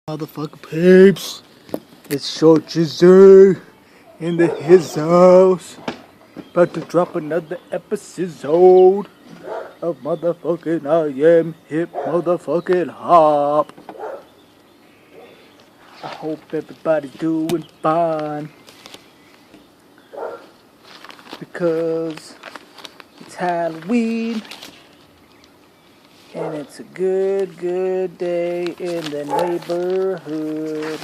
Motherfucker peeps, it's Short Jizzy in his house. About to drop another episode of motherfucking I Am Hip motherfucking Hop. I hope everybody's doing fine because it's Halloween and it's a good day in the neighborhood.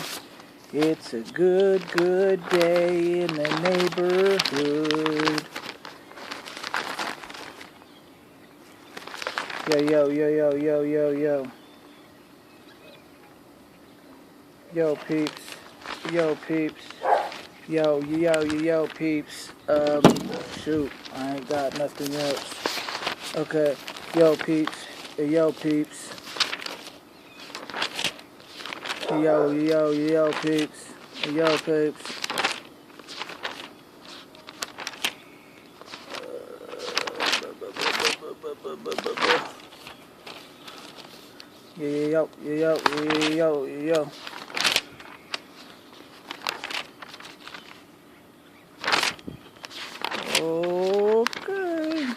It's a good day in the neighborhood. Yo. Yo, peeps. Yo, peeps. Yo, peeps. Shoot, I ain't got nothing else. Okay, yo, peeps. Yo, peeps. Yo, peeps. Yo, peeps. Yo. Okay.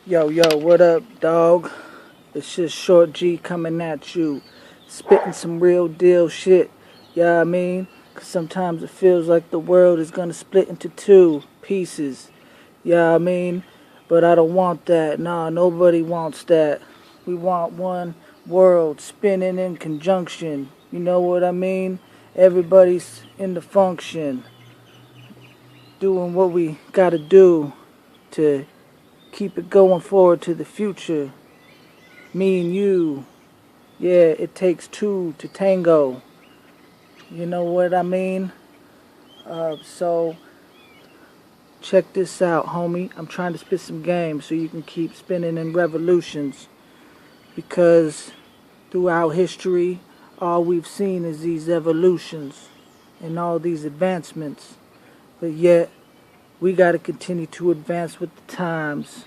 Yo, what up, dog? It's just Short G coming at you, spitting some real deal shit, yeah, I mean? 'Cause sometimes it feels like the world is gonna split into two pieces, yeah, I mean? But I don't want that, nah, nobody wants that. We want one world spinning in conjunction, you know what I mean? Everybody's in the function, doing what we gotta do to keep it going forward to the future. Me and you, yeah, it takes two to tango. You know what I mean? So check this out, homie. I'm trying to spit some game so you can keep spinning in revolutions. Because throughout history, all we've seen is these evolutions and all these advancements. But yet, we got to continue to advance with the times,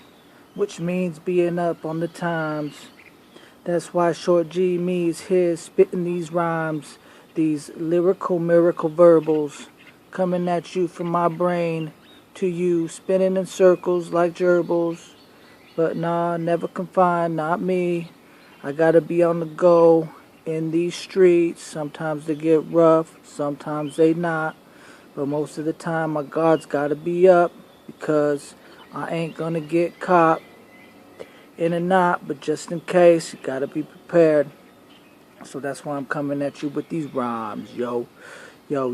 which means being up on the times. That's why Short G me is here spitting these rhymes, these lyrical miracle verbals, coming at you from my brain to you, spinning in circles like gerbils. But nah, never confined, not me. I gotta be on the go in these streets. Sometimes they get rough, sometimes they not. But most of the time my guard's gotta be up because I ain't gonna get caught in a knot, but just in case, you gotta be prepared. So that's why I'm coming at you with these rhymes, yo. Yo,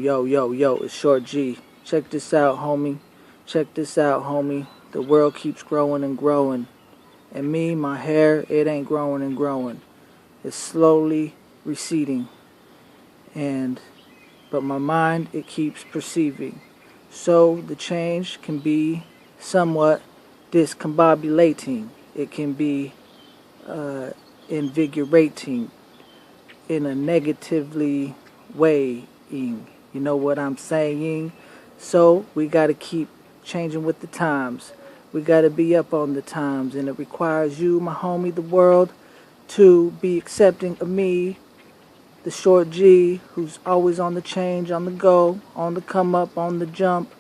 it's Short G. Check this out, homie. Check this out, homie. The world keeps growing and growing. And me, my hair, it ain't growing and growing. It's slowly receding. But my mind, it keeps perceiving. So the change can be somewhat discombobulating. It can be invigorating in a negatively weighing. You know what I'm saying? So we got to keep changing with the times. We got to be up on the times, and it requires you, my homie, the world, to be accepting of me, the Short G, who's always on the change, on the go, on the come up, on the jump.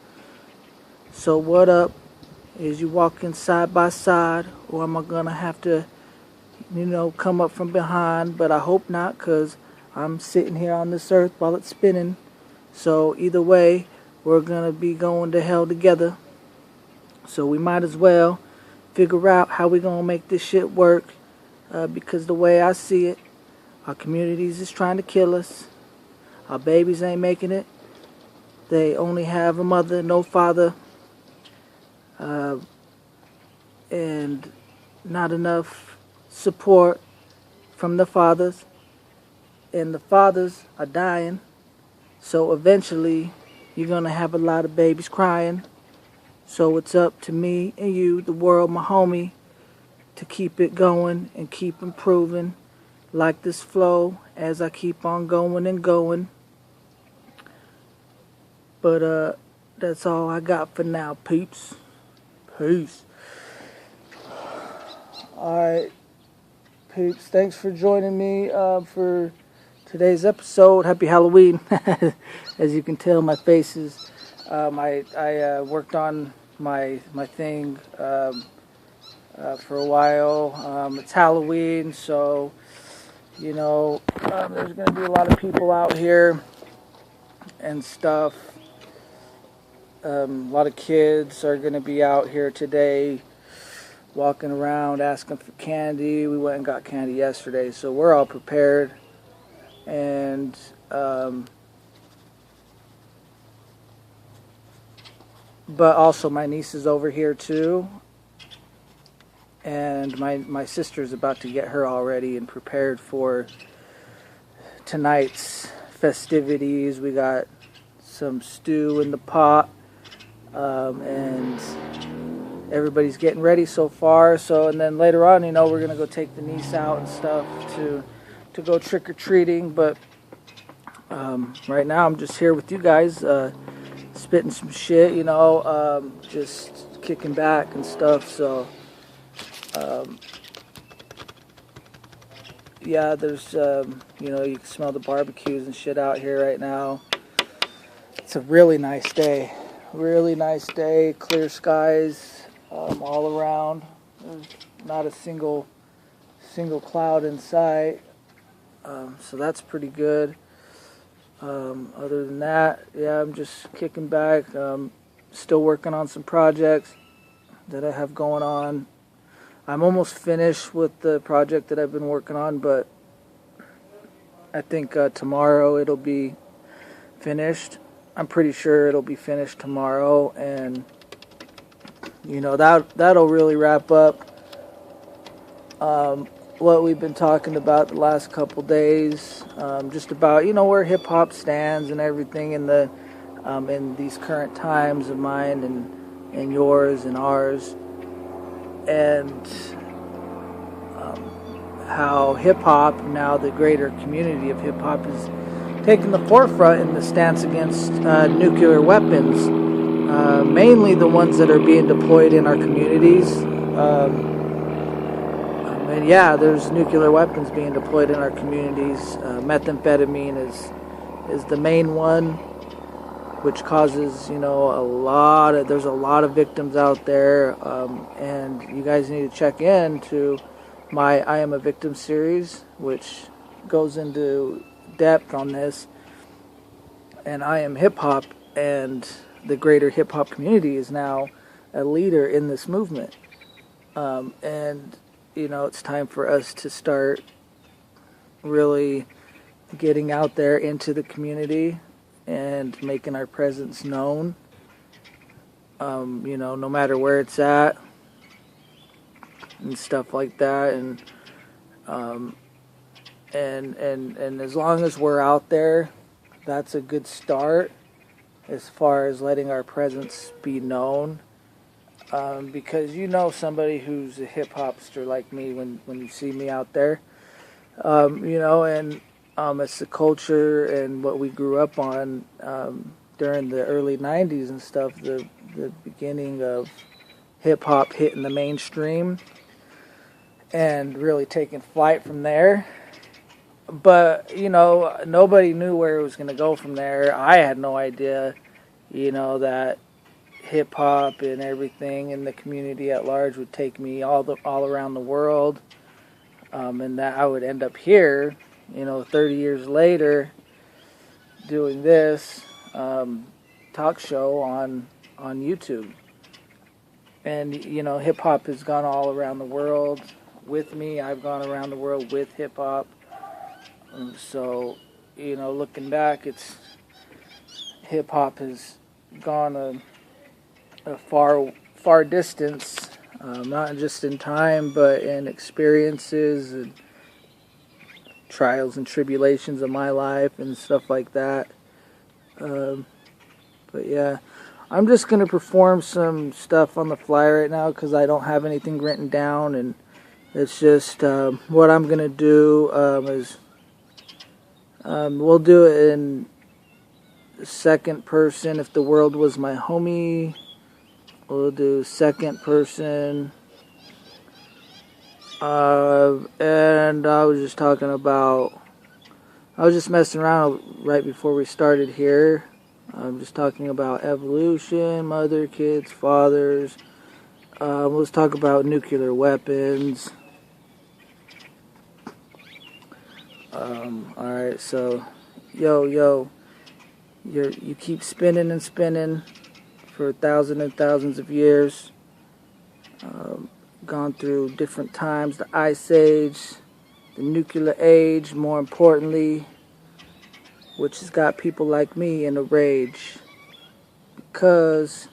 So what up? Is you walking side by side, or am I gonna have to, come up from behind? But I hope not, cause I'm sitting here on this earth while it's spinning. So either way, we're gonna be going to hell together. So we might as well figure out how we gonna make this shit work. Because the way I see it, our communities is trying to kill us. Our babies ain't making it. They only have a mother, no father. and not enough support from the fathers, and the fathers are dying. So eventually, you're gonna have a lot of babies crying. So it's up to me and you, the world, my homie, to keep it going and keep improving like this flow as I keep on going and going. But that's all I got for now, peeps. Peace. Alright, peeps, thanks for joining me for today's episode. Happy Halloween. As you can tell, my face is I worked on my thing for a while. It's Halloween, so there's going to be a lot of people out here and stuff. A lot of kids are going to be out here today walking around asking for candy. We went and got candy yesterday, so we're all prepared. And but also my niece is over here too, and my sister's about to get her all ready and prepared for tonight's festivities. We got some stew in the pot, and everybody's getting ready so far. So, and then later on, we're gonna go take the niece out and stuff to go trick-or-treating. But right now I'm just here with you guys, spitting some shit, just kicking back and stuff. So yeah, there's you can smell the barbecues and shit out here right now. It's a really nice day, clear skies all around. There's not a single cloud in sight. So that's pretty good. Other than that, yeah, I'm just kicking back. Still working on some projects that I have going on. I'm almost finished with the project that I've been working on, but I think tomorrow it'll be finished. I'm pretty sure it'll be finished tomorrow, and that'll really wrap up what we've been talking about the last couple days, just about where hip hop stands and everything in these current times of mine and yours and ours, and how hip hop, now the greater community of hip hop, is taking the forefront in the stance against nuclear weapons, mainly the ones that are being deployed in our communities. And yeah, there's nuclear weapons being deployed in our communities. Methamphetamine is the main one, which causes there's a lot of victims out there, and you guys need to check in to my I Am a Victim series, which goes into depth on this. And I Am Hip Hop, and the greater hip hop community is now a leader in this movement, and it's time for us to start really getting out there into the community and making our presence known, no matter where it's at and stuff like that. And as long as we're out there, that's a good start as far as letting our presence be known. Because somebody who's a hip hopster like me when you see me out there, and it's the culture and what we grew up on during the early 90s and stuff, the beginning of hip hop hitting the mainstream and really taking flight from there. But nobody knew where it was going to go from there. I had no idea that hip hop and everything in the community at large would take me all around the world, and that I would end up here 30 years later doing this talk show on YouTube. And hip hop has gone all around the world with me. I've gone around the world with hip hop. So looking back, hip hop has gone a far distance not just in time, but in experiences and trials and tribulations of my life and stuff like that. Um, but yeah, I'm just going to perform some stuff on the fly right now because I don't have anything written down, and it's just what I'm going to do is we'll do it in second person. If the world was my homie, we'll do second person. And I was just talking about, I was just messing around right before we started here. I'm just talking about evolution, mother, kids, fathers. Let's talk about nuclear weapons. Alright, so, yo, you keep spinning and spinning for thousands and thousands of years. Gone through different times, the Ice Age, the Nuclear Age, more importantly, which has got people like me in a rage because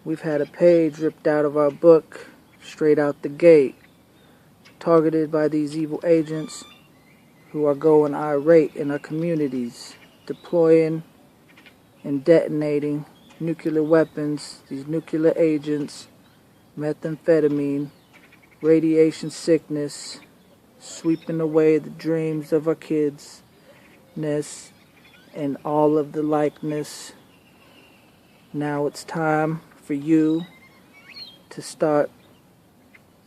we've had a page ripped out of our book straight out the gate, targeted by these evil agents who are going irate in our communities, deploying and detonating nuclear weapons, these nuclear agents, methamphetamine, radiation sickness, sweeping away the dreams of our kids, and all of the likeness. Now it's time for you to start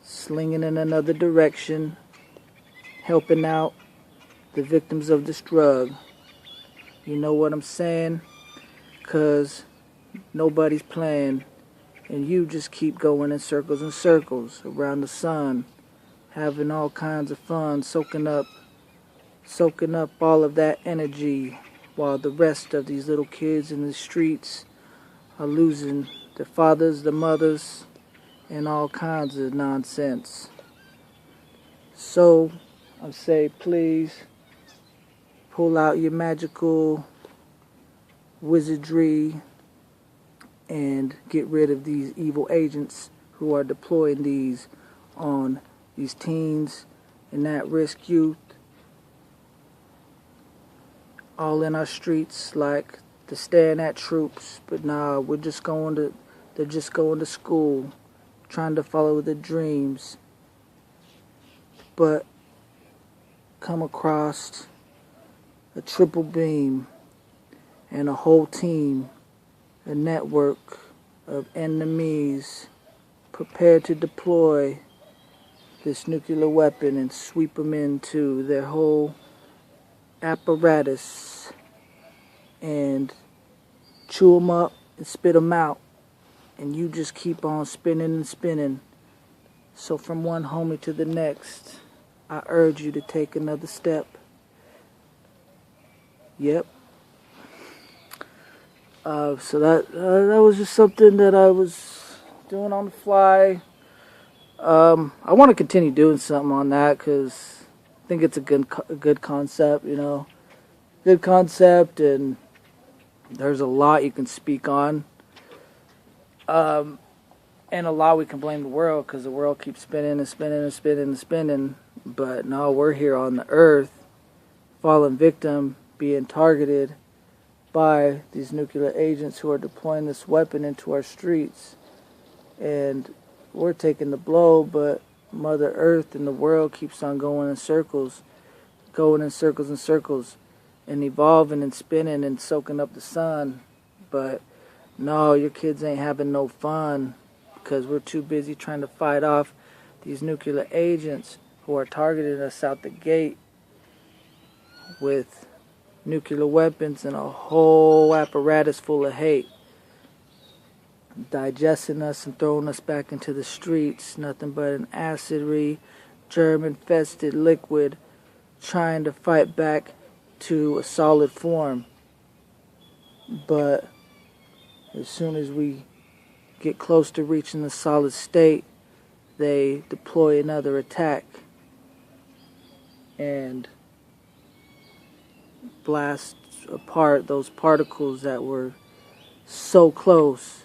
slinging in another direction, helping out the victims of this drug. You know what I'm saying? 'Cause nobody's playing, and you just keep going in circles and circles around the sun, having all kinds of fun, soaking up all of that energy, while the rest of these little kids in the streets are losing their fathers, their mothers, and all kinds of nonsense. So I say, please pull out your magical wizardry and get rid of these evil agents who are deploying these on these teens and at-risk youth, all in our streets like the staring at troops. But nah, they're just going to school, trying to follow their dreams, but come across a triple beam and a whole team, a network of enemies prepared to deploy this nuclear weapon and sweep them into their whole apparatus and chew them up and spit them out, and you just keep on spinning and spinning. So from one homie to the next, I urge you to take another step. Yep. So that was just something that I was doing on the fly. I want to continue doing something on that because I think it's a good concept, you know. Good concept, and there's a lot you can speak on. And a lot we can blame the world because the world keeps spinning and spinning and spinning and spinning. But no, we're here on the earth, fallen victim, being targeted by these nuclear agents who are deploying this weapon into our streets. And we're taking the blow, but Mother Earth and the world keeps on going in circles and circles, and evolving and spinning and soaking up the sun. But no, your kids ain't having no fun because we're too busy trying to fight off these nuclear agents who are targeting us out the gate with nuclear weapons and a whole apparatus full of hate, digesting us and throwing us back into the streets. Nothing but an acidy, germ-infested liquid trying to fight back to a solid form. But as soon as we get close to reaching the solid state, they deploy another attack and blast apart those particles that were so close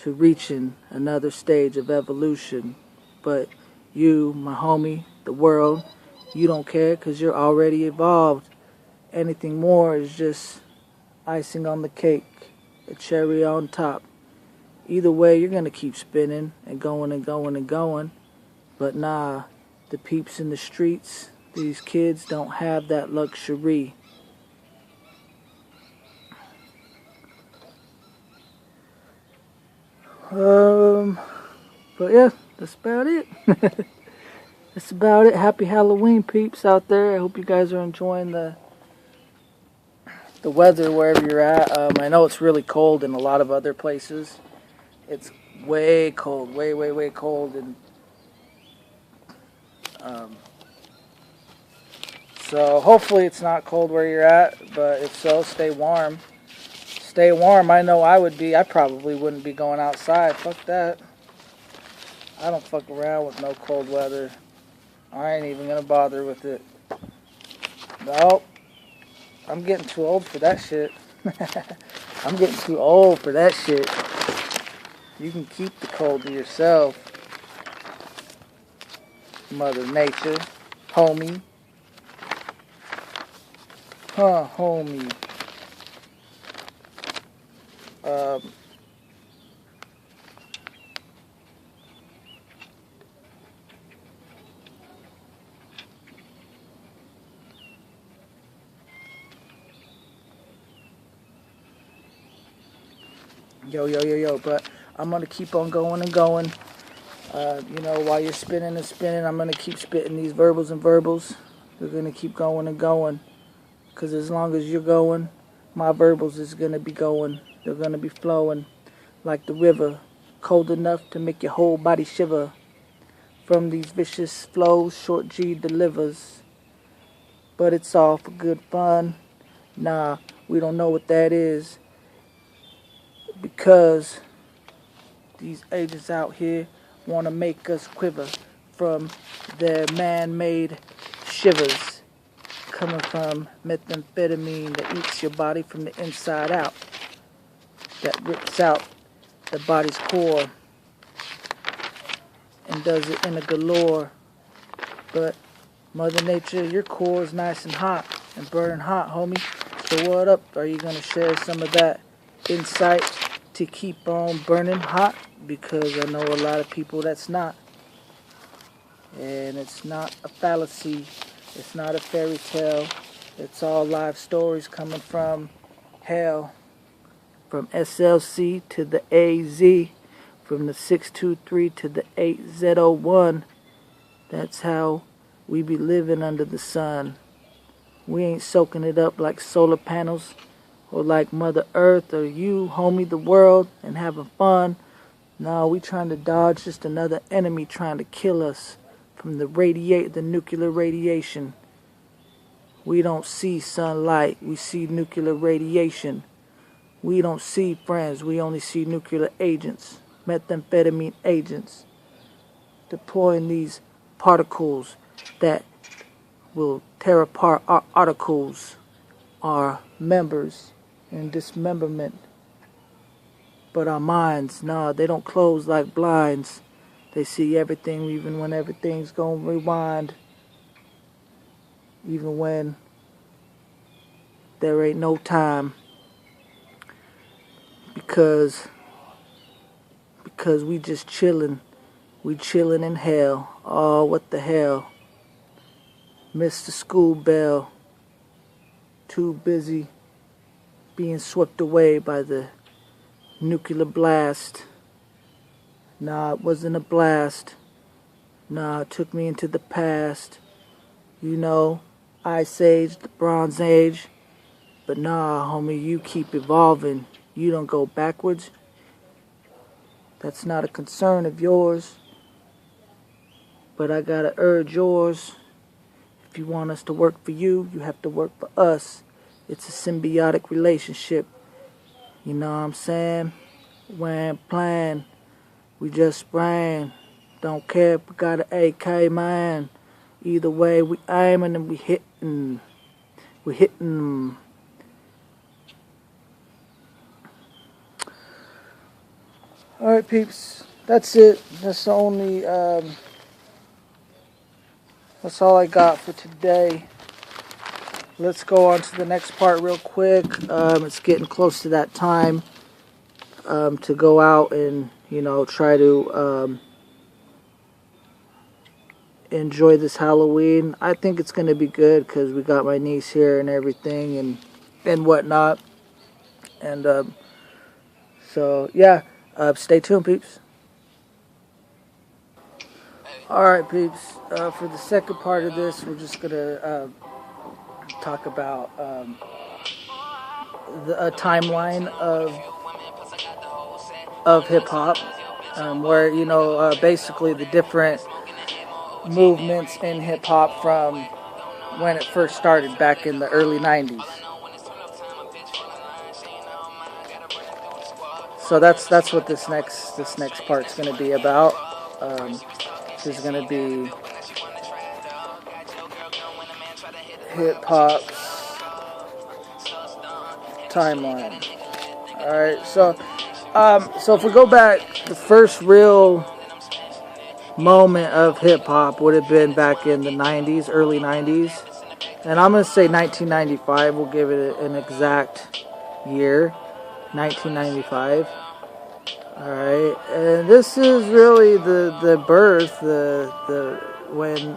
to reaching another stage of evolution. But you, my homie, the world, you don't care because you're already evolved. Anything more is just icing on the cake, a cherry on top. Either way, you're going to keep spinning and going and going and going. But nah, the peeps in the streets, these kids don't have that luxury. But yeah, that's about it. That's about it. Happy Halloween, peeps out there. I hope you guys are enjoying the weather wherever you're at. I know it's really cold in a lot of other places. It's way cold, way cold, and so hopefully it's not cold where you're at. But if so, stay warm. Stay warm. I know I would be. I probably wouldn't be going outside. Fuck that. I don't fuck around with no cold weather. I ain't even gonna bother with it. Nope. I'm getting too old for that shit. I'm getting too old for that shit. You can keep the cold to yourself. Mother Nature. Homie. Huh, homie. Yo, but I'm gonna keep on going and going. While you're spinning and spinning, I'm gonna keep spitting these verbals and verbals. They're gonna keep going and going. Cause as long as you're going, my verbals is gonna be going. They're gonna be flowing like the river, cold enough to make your whole body shiver. From these vicious flows, Short G delivers. But it's all for good fun. Nah, we don't know what that is. Because these agents out here want to make us quiver from their man-made shivers coming from methamphetamine that eats your body from the inside out, that rips out the body's core and does it in a galore. But Mother Nature, your core is nice and hot and burning hot, homie. So what up? Are you going to share some of that insight to keep on burning hot? Because I know a lot of people that's not. And it's not a fallacy. It's not a fairy tale. It's all live stories coming from hell. From SLC to the AZ. From the 623 to the 8Z01. That's how we be living under the sun. We ain't soaking it up like solar panels or like Mother Earth or you, homie, the world, and having fun. No, we trying to dodge just another enemy trying to kill us from the nuclear radiation. We don't see sunlight, we see nuclear radiation. We don't see friends, we only see nuclear agents, methamphetamine agents, deploying these particles that will tear apart our articles, our members in dismemberment. But our minds, nah, they don't close like blinds. They see everything even when everything's gonna rewind. Even when there ain't no time. Because we just chillin'. We chillin' in hell. Oh, what the hell. Missed the school bell. Too busy being swept away by the nuclear blast. Nah, it wasn't a blast. Nah, it took me into the past. You know, Ice Age, the Bronze Age. But nah, homie, you keep evolving. You don't go backwards. That's not a concern of yours. But I gotta urge yours. If you want us to work for you, you have to work for us. It's a symbiotic relationship. You know what I'm saying? We ain't playing. We just spraying. Don't care if we got an AK, man. Either way, we aiming and we hitting. We hitting them. Alright, peeps. That's it. That's the only, that's all I got for today. Let's go on to the next part real quick. It's getting close to that time to go out and, you know, try to enjoy this Halloween. I think it's going to be good because we got my niece here and everything and whatnot. And so, yeah, stay tuned, peeps. Alright, peeps. For the second part of this, we're just going to talk about a timeline of hip-hop, where, you know, basically the different movements in hip-hop from when it first started back in the early 90s. So that's what this next part's going to be about. This is going to be hip-hop's timeline. Alright, so if we go back, the first real moment of hip-hop would have been back in the 90s, early 90s. And I'm going to say 1995. We'll give it an exact year. 1995. Alright, and this is really the birth, when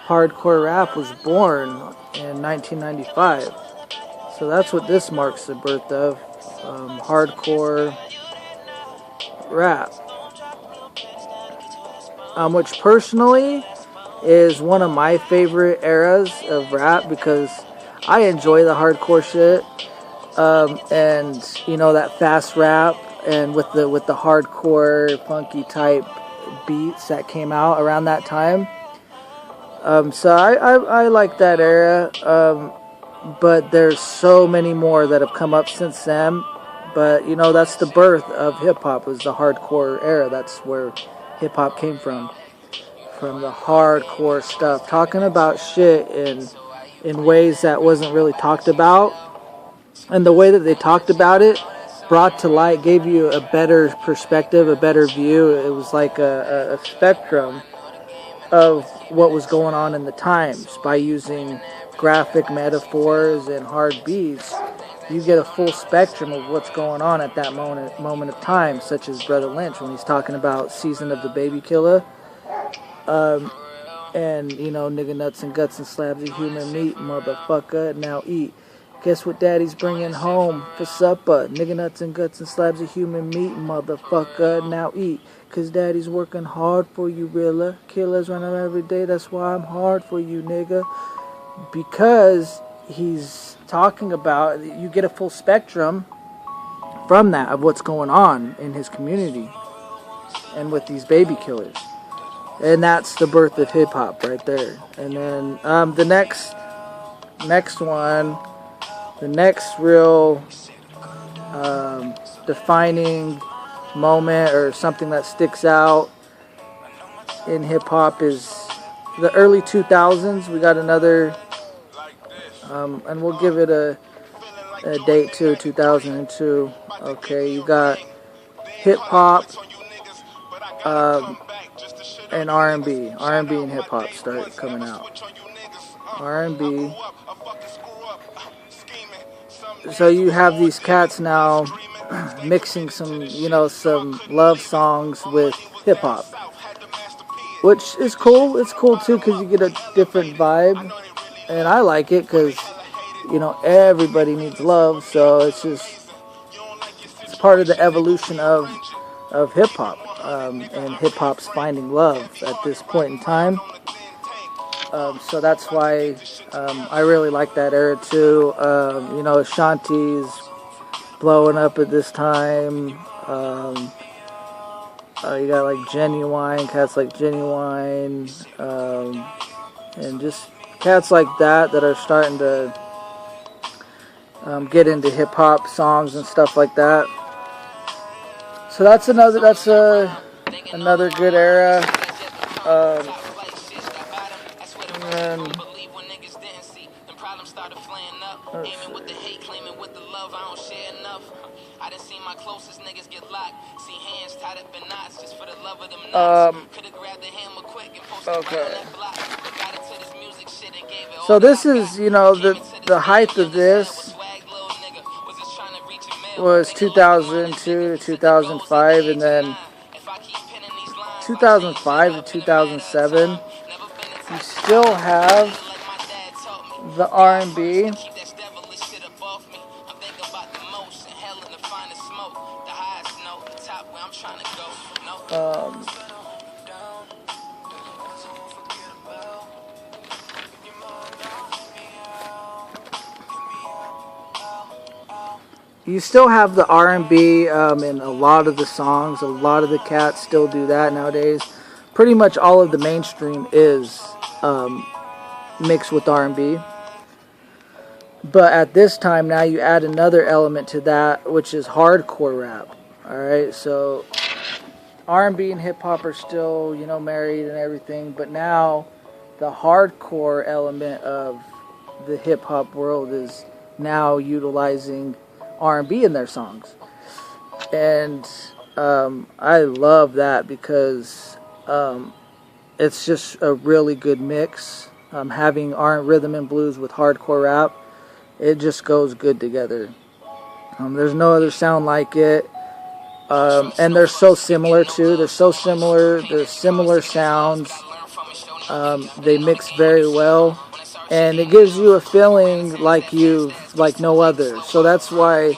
hardcore rap was born in 1995. So that's what this marks the birth of, hardcore rap. Which personally is one of my favorite eras of rap because I enjoy the hardcore shit, and you know, that fast rap, and with the hardcore funky type beats that came out around that time. So I like that era, but there's so many more that have come up since then. But you know, that's the birth of hip hop, was the hardcore era. That's where hip hop came from the hardcore stuff, talking about shit in ways that wasn't really talked about, and the way that they talked about it brought to light, gave you a better perspective, a better view. It was like a spectrum of what was going on in the times. By using graphic metaphors and hard beats, you get a full spectrum of what's going on at that moment of time, such as Brother Lynch when he's talking about Season of the Baby Killer, and, you know, nigga nuts and guts and slabs of human meat, motherfucker, now eat. Guess what daddy's bringing home for supper? Nigga nuts and guts and slabs of human meat, motherfucker, now eat. Cause daddy's working hard for you, Rilla. Killers run around every day, that's why I'm hard for you, nigga. Because he's talking about, you get a full spectrum from that of what's going on in his community and with these baby killers. And that's the birth of hip hop right there. And then the next one, the next real defining moment or something that sticks out in hip hop is the early 2000s. We got another, and we'll give it a date too, 2002. Okay, you got hip hop and R&B. R&B and hip hop start coming out. R&B. So you have these cats now mixing some, you know, some love songs with hip hop, which is cool. It's cool too because you get a different vibe, and I like it because, you know, everybody needs love. So it's part of the evolution of hip hop, and hip hop's finding love at this point in time. So that's why I really like that era too. You know, Ashanti's blowing up at this time. You got like Genuine, cats like Genuine, and just cats like that are starting to get into hip hop songs and stuff like that. So that's another good era. And I done seen my closest niggas get locked. See hands tied up in knots just for the love of them knots. Could've grabbed the hammer quick and posted right on that block. But got into this music shit and gave it all. So this is, you know, the height of this was 2002 to 2005, and then 2005 to 2007, you still have the R&B. You still have the R&B in a lot of the songs. A lot of the cats still do that nowadays. Pretty much all of the mainstream is mixed with R&B. But at this time now you add another element to that, which is hardcore rap. Alright, so R&B and hip-hop are still, you know, married and everything. But now the hardcore element of the hip-hop world is now utilizing R&B in their songs, and I love that because it's just a really good mix. Having rhythm and blues with hardcore rap, it just goes good together. There's no other sound like it, and they're so similar too. They're so similar. They're similar sounds. They mix very well. And it gives you a feeling like no other. So that's why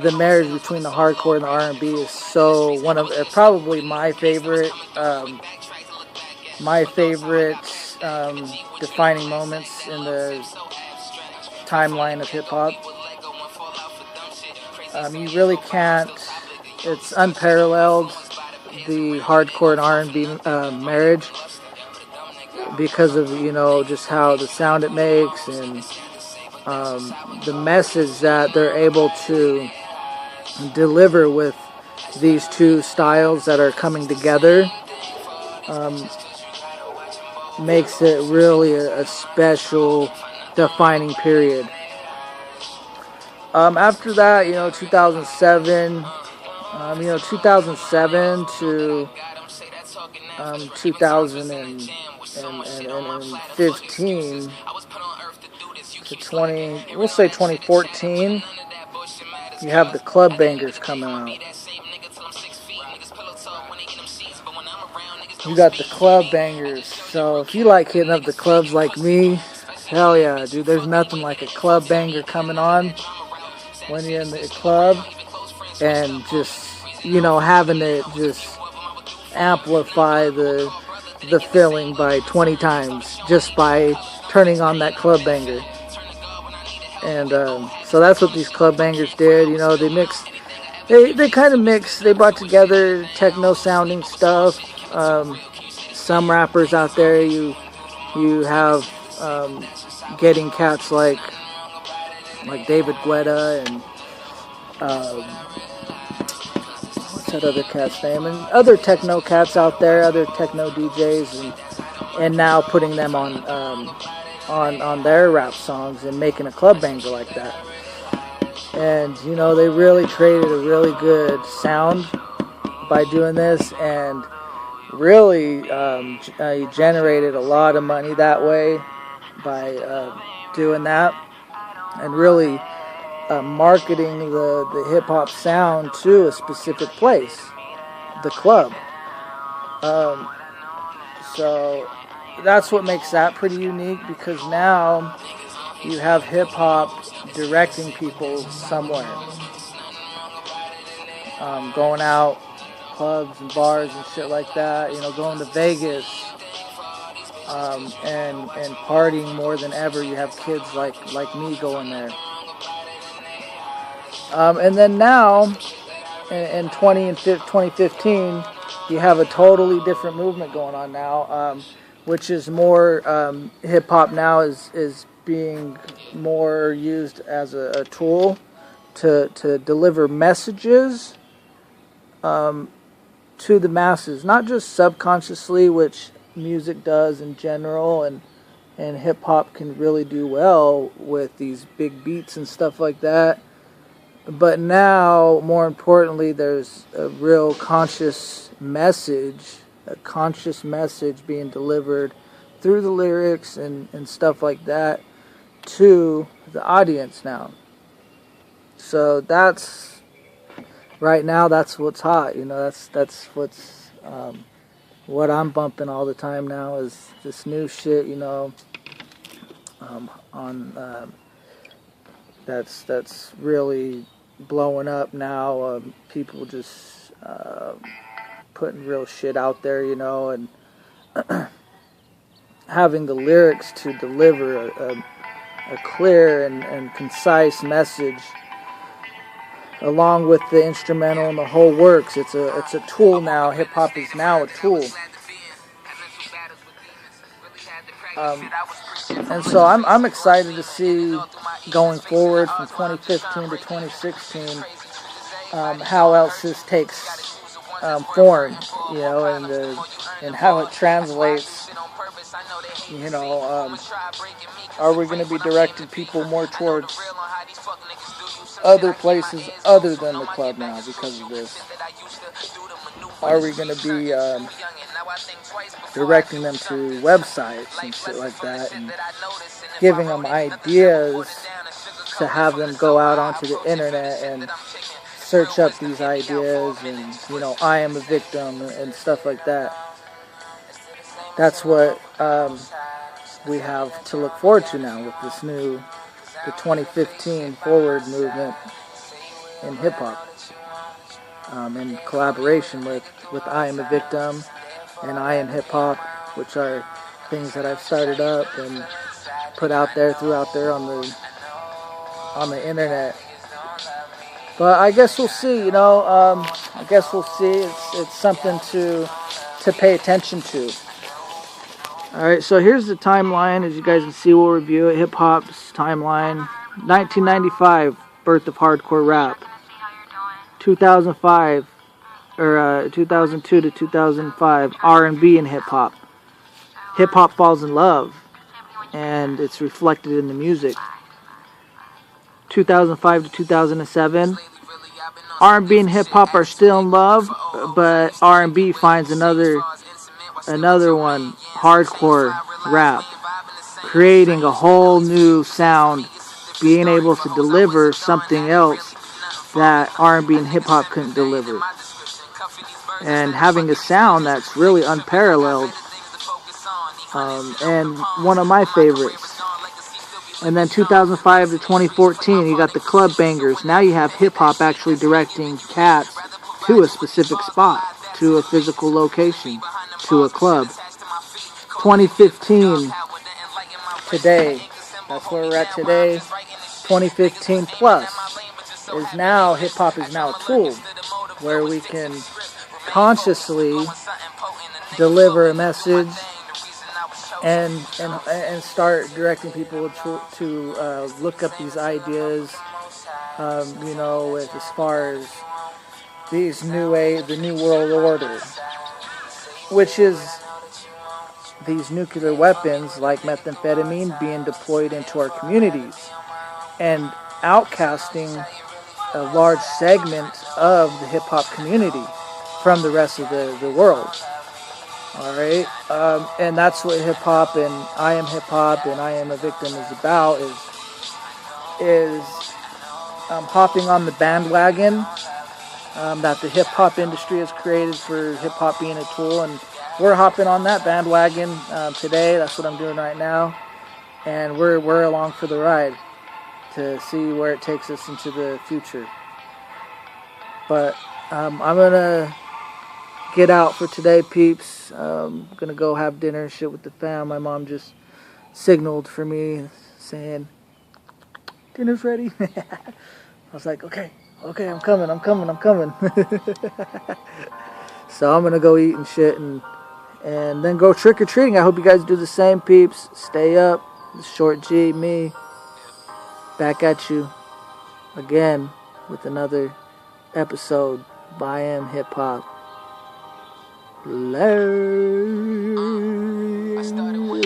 the marriage between the hardcore and the R&B is so probably my favorite defining moments in the timeline of hip hop. You really can't. It's unparalleled, the hardcore and R&B marriage, because of, you know, just how the sound it makes and the message that they're able to deliver with these two styles that are coming together makes it really a special defining period. After that, you know, 2007 to 2015 to 2014, you have the club bangers coming out. You got the club bangers. So if you like hitting up the clubs like me, hell yeah, dude, there's nothing like a club banger coming on when you're in the club and just, you know, having it just amplify the feeling by 20 times just by turning on that club banger. And so that's what these club bangers did. You know, they kind of mixed, they brought together techno sounding stuff. Some rappers out there, you have getting cats like David Guetta and what's that other cat's name, and other techno cats out there, other techno DJs, and now putting them on their rap songs and making a club banger like that. And you know, they really created a really good sound by doing this, and really generated a lot of money that way by doing that, and really marketing the hip-hop sound to a specific place, the club. So that's what makes that pretty unique, because now you have hip-hop directing people somewhere, going out clubs and bars and shit like that, you know, going to Vegas, and partying more than ever. You have kids like me going there. And then now, in 2015, you have a totally different movement going on now, which is more, hip-hop now is being more used as a tool to deliver messages to the masses, not just subconsciously, which music does in general, and hip-hop can really do well with these big beats and stuff like that. But now, more importantly, there's a real conscious message being delivered through the lyrics and stuff like that to the audience now. So that's right now. That's what's hot. You know, that's what's what I'm bumping all the time now is this new shit. You know, on that's really blowing up now. People just putting real shit out there. You know, and having the lyrics to deliver a clear and concise message, along with the instrumental and the whole works. It's a tool now. Hip hop is now a tool. And so I'm excited to see going forward from 2015 to 2016 how else this takes form, you know, and how it translates. You know, are we going to be directing people more towards other places other than the club now because of this? Are we going to be directing them to websites and shit like that, and giving them ideas to have them go out onto the internet and search up these ideas and, you know, I am a victim and stuff like that? That's what we have to look forward to now with this the 2015 forward movement in hip hop, in collaboration with I Am a Victim and I Am Hip Hop, which are things that I've started up and put out there on the internet. But I guess we'll see. You know, I guess we'll see. It's something to pay attention to. Alright, so here's the timeline. As you guys can see, we'll review it. Hip Hop's timeline. 1995, birth of hardcore rap. 2005, or 2002 to 2005, R&B and hip hop. Hip hop falls in love, and it's reflected in the music. 2005 to 2007, R&B and hip hop are still in love, but R&B finds another one, hardcore rap, creating a whole new sound, being able to deliver something else that R&B and hip hop couldn't deliver, and having a sound that's really unparalleled, and one of my favorites. And then 2005 to 2014, you got the club bangers. Now you have hip hop actually directing cats to a specific spot, to a physical location, to a club. 2015, today, that's where we're at today. 2015 plus is now, hip hop is now a tool where we can consciously deliver a message and start directing people to look up these ideas, you know, as far as the new world order, which is these nuclear weapons like methamphetamine being deployed into our communities and outcasting a large segment of the hip-hop community from the rest of the world. Alright, and that's what hip-hop and I Am Hip-Hop and I Am a Victim is about, is hopping on the bandwagon that the hip-hop industry has created for hip-hop being a tool, and we're hopping on that bandwagon today. That's what I'm doing right now, and we're along for the ride to see where it takes us into the future. But I'm gonna get out for today, peeps. I'm gonna go have dinner and shit with the fam. My mom just signaled for me saying dinner's ready. I was like, okay, I'm coming. So I'm gonna go eat and shit and then go trick-or-treating. I hope you guys do the same, peeps. Stay up. It's Short G, me, back at you again with another episode by M Hip Hop. I started with